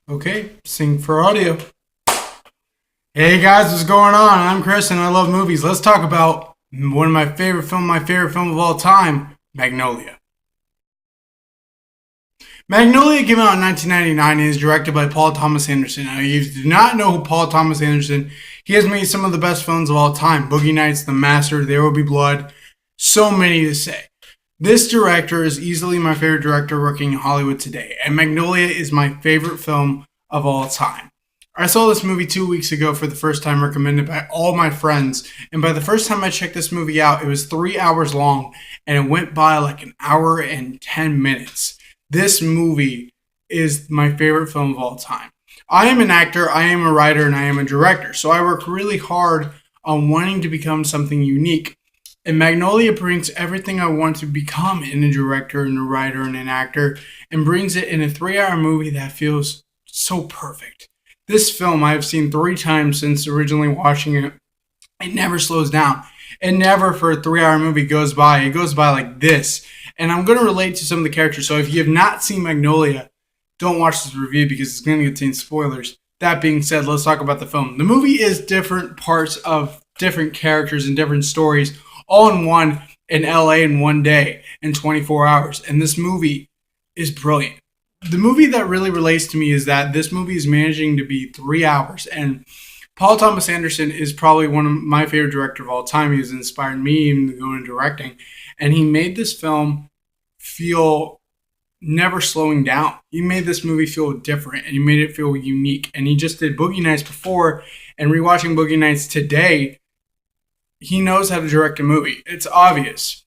Okay, sync for audio. Hey guys, what's going on? I'm Chris and I love movies. Let's talk about one of my favorite film of all time, Magnolia. Magnolia came out in 1999 and is directed by Paul Thomas Anderson. Now, if you do not know who Paul Thomas Anderson, he has made some of the best films of all time. Boogie Nights, The Master, There Will Be Blood, so many to say. This director is easily my favorite director working in Hollywood today, and Magnolia is my favorite film of all time. I saw this movie 2 weeks ago for the first time, recommended by all my friends. And by the first time I checked this movie out, it was 3 hours long and it went by like an hour and 10 minutes. This movie is my favorite film of all time. I am an actor, I am a writer, and I am a director. So I work really hard on wanting to become something unique. And Magnolia brings everything I want to become in a director and a writer and an actor and brings it in a 3 hour movie that feels so perfect. This film I have seen 3 times since originally watching it. It never slows down. It never for a 3 hour movie goes by. It goes by like this. And I'm going to relate to some of the characters. So if you have not seen Magnolia, don't watch this review because it's going to contain spoilers. That being said, let's talk about the film. The movie is different parts of different characters and different stories all in one in LA in one day in 24 hours. And this movie is brilliant. The movie that really relates to me is that this movie is managing to be 3 hours. And Paul Thomas Anderson is probably one of my favorite directors of all time. He has inspired me even to go into directing. And he made this film feel never slowing down. He made this movie feel different and he made it feel unique. And he just did Boogie Nights before, and rewatching Boogie Nights today, he knows how to direct a movie. It's obvious.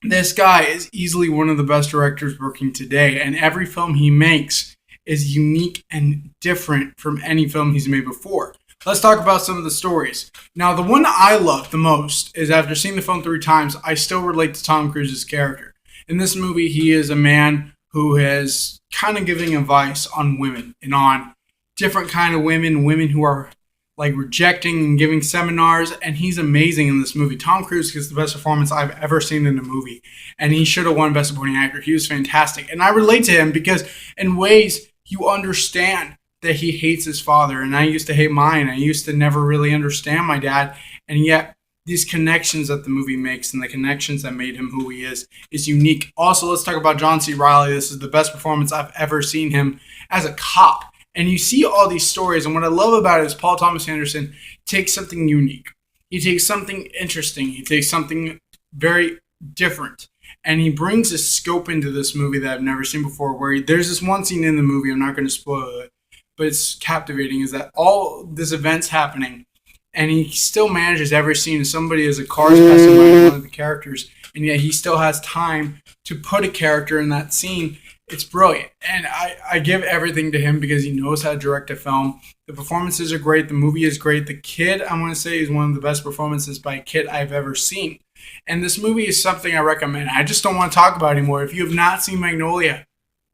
This guy is easily one of the best directors working today, and every film he makes is unique and different from any film he's made before. Let's talk about some of the stories. Now, the one I love the most is after seeing the film 3 times, I still relate to Tom Cruise's character. In this movie, he is a man who is kind of giving advice on women and on different kind of women who are like rejecting and giving seminars, and he's amazing in this movie. Tom Cruise gets the best performance I've ever seen in a movie, and he should have won Best Supporting Actor. He was fantastic, and I relate to him because in ways you understand that he hates his father, and I used to hate mine. I used to never really understand my dad, and yet these connections that the movie makes and the connections that made him who he is unique. Also, let's talk about John C. Reilly. This is the best performance I've ever seen him as a cop. And you see all these stories, and what I love about it is Paul Thomas Anderson takes something unique. He takes something interesting. He takes something very different. And he brings a scope into this movie that I've never seen before, where there's this one scene in the movie, I'm not going to spoil it, but it's captivating, is that all this event's happening, and he still manages every scene. Somebody as a car is passing by one of the characters, and yet he still has time to put a character in that scene. It's brilliant, and I give everything to him because he knows how to direct a film. The performances are great. The movie is great. The kid, I want to say, is one of the best performances by a kid I've ever seen. And this movie is something I recommend. I just don't want to talk about it anymore. If you have not seen Magnolia,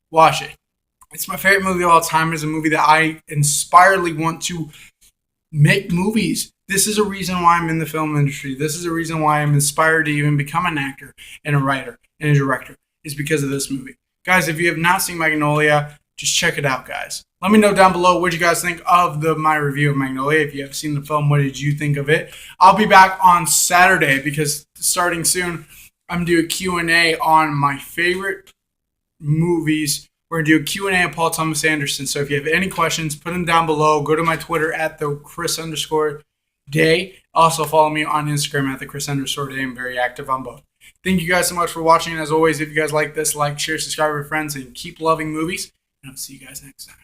watch it. It's my favorite movie of all time. It's a movie that I inspiredly want to make movies. This is a reason why I'm in the film industry. This is a reason why I'm inspired to even become an actor and a writer and a director. Is because of this movie. Guys, if you have not seen Magnolia, just check it out, guys. Let me know down below what you guys think of my review of Magnolia. If you have seen the film, what did you think of it? I'll be back on Saturday because starting soon, I'm doing a Q&A on my favorite movies. We're going to do a Q&A on Paul Thomas Anderson. So if you have any questions, put them down below. Go to my Twitter at the Chris_Day. Also follow me on Instagram at the Chris_Day. I'm very active on both. Thank you guys so much for watching. And as always, if you guys like this, like, share, subscribe with friends, and keep loving movies. And I'll see you guys next time.